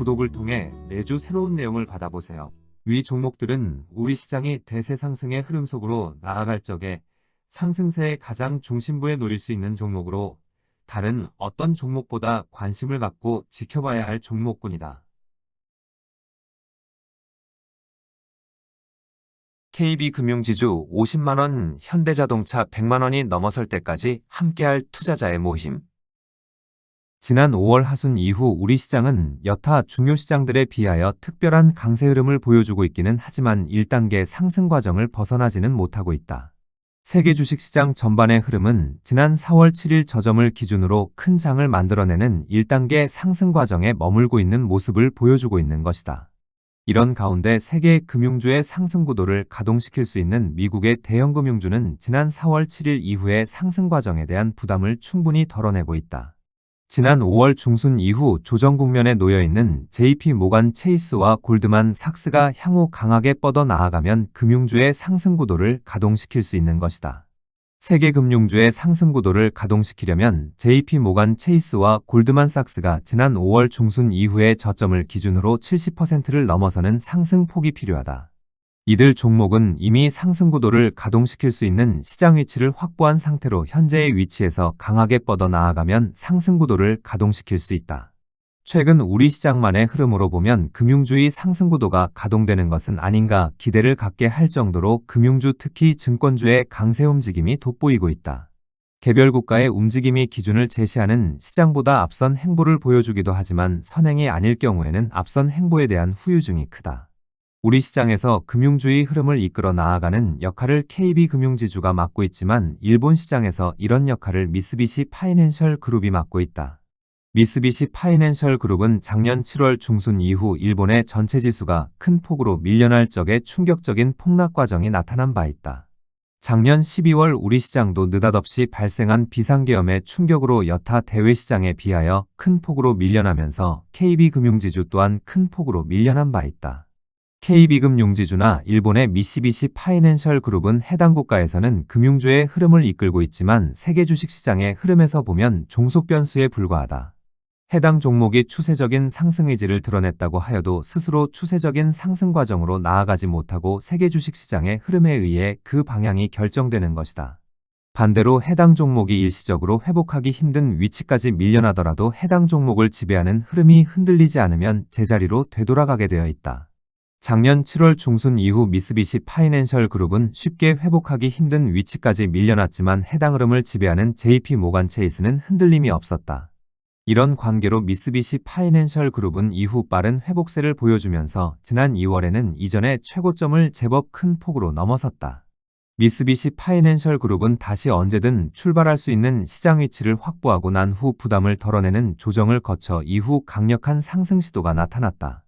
구독을 통해 매주 새로운 내용을 받아보세요. 위 종목들은 우리 시장이 대세 상승의 흐름 속으로 나아갈 적에 상승세의 가장 중심부에 놓일 수 있는 종목으로 다른 어떤 종목보다 관심을 갖고 지켜봐야 할 종목군이다. KB금융지주 50만원, 현대자동차 100만원이 넘어설 때까지 함께할 투자자의 모임. 지난 5월 하순 이후 우리 시장은 여타 중요 시장들에 비하여 특별한 강세 흐름을 보여주고 있기는 하지만 1단계 상승 과정을 벗어나지는 못하고 있다. 세계 주식시장 전반의 흐름은 지난 4월 7일 저점을 기준으로 큰 장을 만들어내는 1단계 상승 과정에 머물고 있는 모습을 보여주고 있는 것이다. 이런 가운데 세계 금융주의 상승 구도를 가동시킬 수 있는 미국의 대형 금융주는 지난 4월 7일 이후의 상승 과정에 대한 부담을 충분히 덜어내고 있다. 지난 5월 중순 이후 조정 국면에 놓여있는 JP 모간 체이스와 골드만 삭스가 향후 강하게 뻗어 나아가면 금융주의 상승 구도를 가동시킬 수 있는 것이다. 세계 금융주의 상승 구도를 가동시키려면 JP 모간 체이스와 골드만 삭스가 지난 5월 중순 이후의 저점을 기준으로 70%를 넘어서는 상승 폭이 필요하다. 이들 종목은 이미 상승 구도를 가동시킬 수 있는 시장 위치를 확보한 상태로 현재의 위치에서 강하게 뻗어 나아가면 상승 구도를 가동시킬 수 있다. 최근 우리 시장만의 흐름으로 보면 금융주의 상승 구도가 가동되는 것은 아닌가 기대를 갖게 할 정도로 금융주 특히 증권주의 강세 움직임이 돋보이고 있다. 개별 국가의 움직임이 기준을 제시하는 시장보다 앞선 행보를 보여주기도 하지만 선행이 아닐 경우에는 앞선 행보에 대한 후유증이 크다. 우리 시장에서 금융주의 흐름을 이끌어 나아가는 역할을 KB금융지주가 맡고 있지만 일본 시장에서 이런 역할을 미쓰비시 파이낸셜 그룹이 맡고 있다. 미쓰비시 파이낸셜 그룹은 작년 7월 중순 이후 일본의 전체 지수가 큰 폭으로 밀려날 적에 충격적인 폭락 과정이 나타난 바 있다. 작년 12월 우리 시장도 느닷없이 발생한 비상계엄의 충격으로 여타 대외 시장에 비하여 큰 폭으로 밀려나면서 KB금융지주 또한 큰 폭으로 밀려난 바 있다. KB금융지주나 일본의 미쓰비시 파이낸셜 그룹은 해당 국가에서는 금융주의 흐름을 이끌고 있지만 세계 주식시장의 흐름에서 보면 종속 변수에 불과하다. 해당 종목이 추세적인 상승 의지를 드러냈다고 하여도 스스로 추세적인 상승 과정으로 나아가지 못하고 세계 주식시장의 흐름에 의해 그 방향이 결정되는 것이다. 반대로 해당 종목이 일시적으로 회복하기 힘든 위치까지 밀려나더라도 해당 종목을 지배하는 흐름이 흔들리지 않으면 제자리로 되돌아가게 되어 있다. 작년 7월 중순 이후 미쓰비시 파이낸셜 그룹은 쉽게 회복하기 힘든 위치까지 밀려났지만 해당 흐름을 지배하는 JP 모간 체이스는 흔들림이 없었다. 이런 관계로 미쓰비시 파이낸셜 그룹은 이후 빠른 회복세를 보여주면서 지난 2월에는 이전의 최고점을 제법 큰 폭으로 넘어섰다. 미쓰비시 파이낸셜 그룹은 다시 언제든 출발할 수 있는 시장 위치를 확보하고 난 후 부담을 덜어내는 조정을 거쳐 이후 강력한 상승 시도가 나타났다.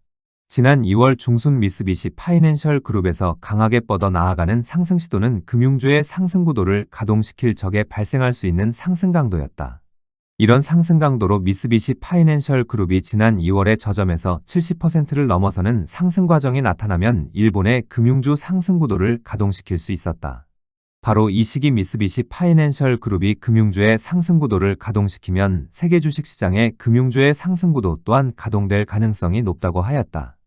지난 2월 중순 미쓰비시 파이낸셜 그룹에서 강하게 뻗어 나아가는 상승 시도는 금융주의 상승 구도를 가동시킬 적에 발생할 수 있는 상승 강도였다. 이런 상승 강도로 미쓰비시 파이낸셜 그룹이 지난 2월의 저점에서 70%를 넘어서는 상승 과정이 나타나면 일본의 금융주 상승 구도를 가동시킬 수 있었다. 바로 이 시기 미쓰비시 파이낸셜 그룹이 금융주의 상승 구도를 가동시키면 세계 주식시장의 금융주의 상승 구도 또한 가동될 가능성이 높다고 하였다.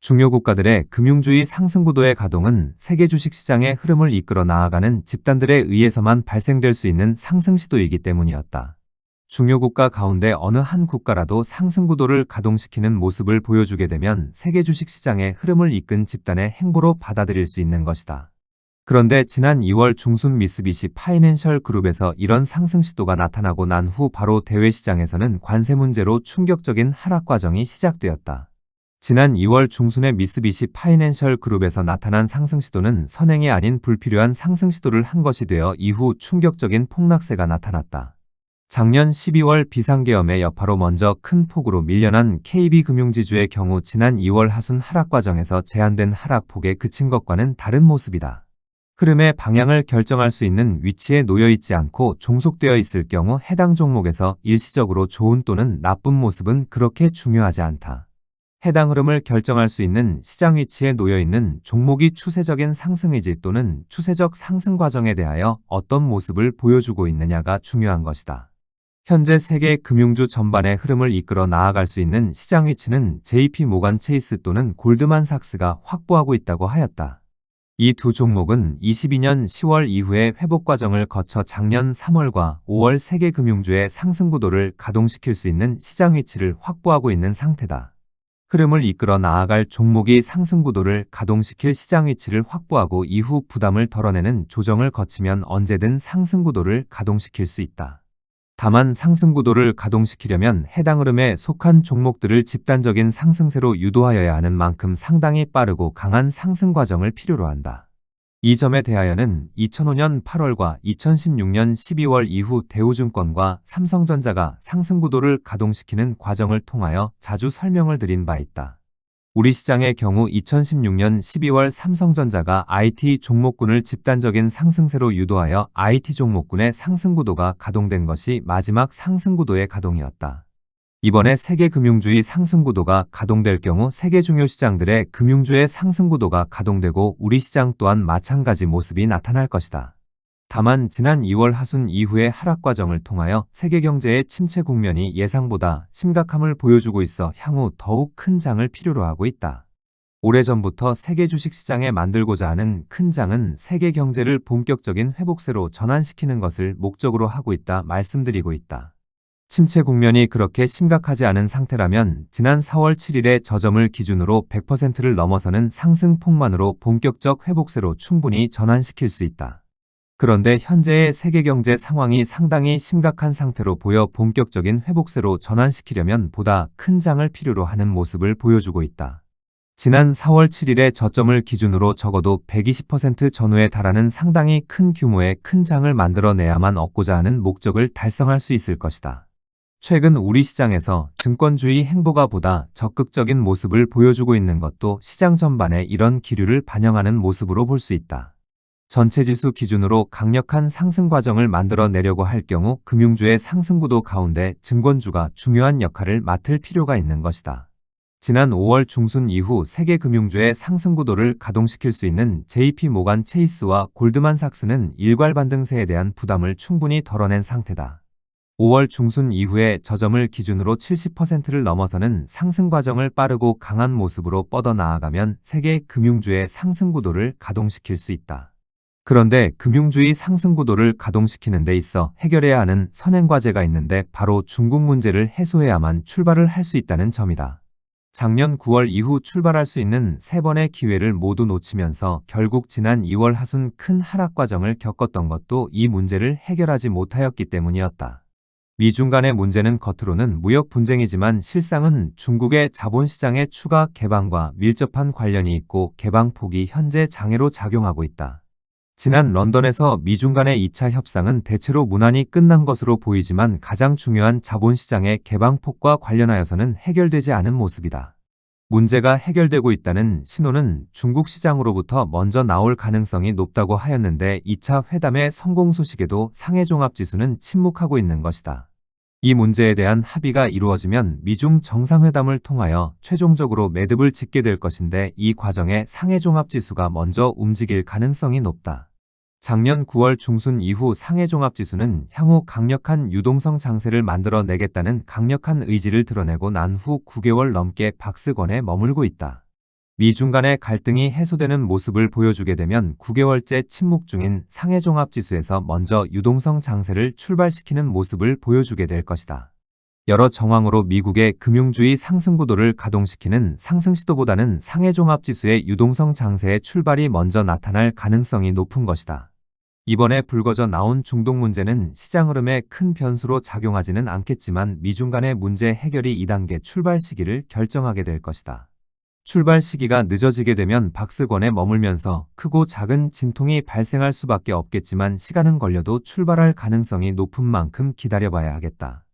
중요 국가들의 금융주의 상승 구도의 가동은 세계 주식시장의 흐름을 이끌어 나아가는 집단들에 의해서만 발생될 수 있는 상승 시도이기 때문이었다. 중요 국가 가운데 어느 한 국가라도 상승 구도를 가동시키는 모습을 보여주게 되면 세계 주식시장의 흐름을 이끈 집단의 행보로 받아들일 수 있는 것이다. 그런데 지난 2월 중순 미쓰비시 파이낸셜 그룹에서 이런 상승 시도가 나타나고 난 후 바로 대외 시장에서는 관세 문제로 충격적인 하락 과정이 시작되었다. 지난 2월 중순에 미쓰비시 파이낸셜 그룹에서 나타난 상승 시도는 선행이 아닌 불필요한 상승 시도를 한 것이 되어 이후 충격적인 폭락세가 나타났다. 작년 12월 비상계엄의 여파로 먼저 큰 폭으로 밀려난 KB금융지주의 경우 지난 2월 하순 하락 과정에서 제한된 하락폭에 그친 것과는 다른 모습이다. 흐름의 방향을 결정할 수 있는 위치에 놓여 있지 않고 종속되어 있을 경우 해당 종목에서 일시적으로 좋은 또는 나쁜 모습은 그렇게 중요하지 않다. 해당 흐름을 결정할 수 있는 시장 위치에 놓여 있는 종목이 추세적인 상승 의지 또는 추세적 상승 과정에 대하여 어떤 모습을 보여주고 있느냐가 중요한 것이다. 현재 세계 금융주 전반의 흐름을 이끌어 나아갈 수 있는 시장 위치는 JP 모간 체이스 또는 골드만삭스가 확보하고 있다고 하였다. 이 두 종목은 22년 10월 이후에 회복 과정을 거쳐 작년 3월과 5월 세계 금융주의 상승 구도를 가동시킬 수 있는 시장 위치를 확보하고 있는 상태다. 흐름을 이끌어 나아갈 종목이 상승 구도를 가동시킬 시장 위치를 확보하고 이후 부담을 덜어내는 조정을 거치면 언제든 상승 구도를 가동시킬 수 있다. 다만 상승 구도를 가동시키려면 해당 흐름에 속한 종목들을 집단적인 상승세로 유도하여야 하는 만큼 상당히 빠르고 강한 상승 과정을 필요로 한다. 이 점에 대하여는 2005년 8월과 2016년 12월 이후 대우증권과 삼성전자가 상승 구도를 가동시키는 과정을 통하여 자주 설명을 드린 바 있다. 우리 시장의 경우 2016년 12월 삼성전자가 IT 종목군을 집단적인 상승세로 유도하여 IT 종목군의 상승 구도가 가동된 것이 마지막 상승 구도의 가동이었다. 이번에 세계 금융주의 상승 구도가 가동될 경우 세계 중요 시장들의 금융주의 상승 구도가 가동되고 우리 시장 또한 마찬가지 모습이 나타날 것이다. 다만 지난 2월 하순 이후의 하락 과정을 통하여 세계 경제의 침체 국면이 예상보다 심각함을 보여주고 있어 향후 더욱 큰 장을 필요로 하고 있다. 오래전부터 세계 주식시장에 만들고자 하는 큰 장은 세계 경제를 본격적인 회복세로 전환시키는 것을 목적으로 하고 있다 말씀드리고 있다. 침체 국면이 그렇게 심각하지 않은 상태라면 지난 4월 7일의 저점을 기준으로 100%를 넘어서는 상승 폭만으로 본격적 회복세로 충분히 전환시킬 수 있다. 그런데 현재의 세계 경제 상황이 상당히 심각한 상태로 보여 본격적인 회복세로 전환시키려면 보다 큰 장을 필요로 하는 모습을 보여주고 있다. 지난 4월 7일의 저점을 기준으로 적어도 120% 전후에 달하는 상당히 큰 규모의 큰 장을 만들어내야만 얻고자 하는 목적을 달성할 수 있을 것이다. 최근 우리 시장에서 증권주의 행보가 보다 적극적인 모습을 보여주고 있는 것도 시장 전반에 이런 기류를 반영하는 모습으로 볼 수 있다. 전체 지수 기준으로 강력한 상승 과정을 만들어내려고 할 경우 금융주의 상승 구도 가운데 증권주가 중요한 역할을 맡을 필요가 있는 것이다. 지난 5월 중순 이후 세계 금융주의 상승 구도를 가동시킬 수 있는 JP 모간 체이스와 골드만삭스는 일괄 반등세에 대한 부담을 충분히 덜어낸 상태다. 5월 중순 이후에 저점을 기준으로 70%를 넘어서는 상승 과정을 빠르고 강한 모습으로 뻗어나아가면 세계 금융주의 상승 구도를 가동시킬 수 있다. 그런데 금융주의 상승 구도를 가동시키는 데 있어 해결해야 하는 선행 과제가 있는데 바로 중국 문제를 해소해야만 출발을 할 수 있다는 점이다. 작년 9월 이후 출발할 수 있는 3번의 기회를 모두 놓치면서 결국 지난 2월 하순 큰 하락 과정을 겪었던 것도 이 문제를 해결하지 못하였기 때문이었다. 미중 간의 문제는 겉으로는 무역 분쟁이지만 실상은 중국의 자본시장의 추가 개방과 밀접한 관련이 있고 개방폭이 현재 장애로 작용하고 있다. 지난 런던에서 미중 간의 2차 협상은 대체로 무난히 끝난 것으로 보이지만 가장 중요한 자본시장의 개방폭과 관련하여서는 해결되지 않은 모습이다. 문제가 해결되고 있다는 신호는 중국 시장으로부터 먼저 나올 가능성이 높다고 하였는데 2차 회담의 성공 소식에도 상해종합지수는 침묵하고 있는 것이다. 이 문제에 대한 합의가 이루어지면 미중 정상회담을 통하여 최종적으로 매듭을 짓게 될 것인데 이 과정에 상해종합지수가 먼저 움직일 가능성이 높다. 작년 9월 중순 이후 상해종합지수는 향후 강력한 유동성 장세를 만들어내겠다는 강력한 의지를 드러내고 난 후 9개월 넘게 박스권에 머물고 있다. 미중 간의 갈등이 해소되는 모습을 보여주게 되면 9개월째 침묵 중인 상해종합지수에서 먼저 유동성 장세를 출발시키는 모습을 보여주게 될 것이다. 여러 정황으로 미국의 금융주의 상승 구도를 가동시키는 상승 시도보다는 상해종합지수의 유동성 장세의 출발이 먼저 나타날 가능성이 높은 것이다. 이번에 불거져 나온 중동 문제는 시장 흐름에 큰 변수로 작용하지는 않겠지만 미중 간의 문제 해결이 2단계 출발 시기를 결정하게 될 것이다. 출발 시기가 늦어지게 되면 박스권에 머물면서 크고 작은 진통이 발생할 수밖에 없겠지만 시간은 걸려도 출발할 가능성이 높은 만큼 기다려봐야 하겠다.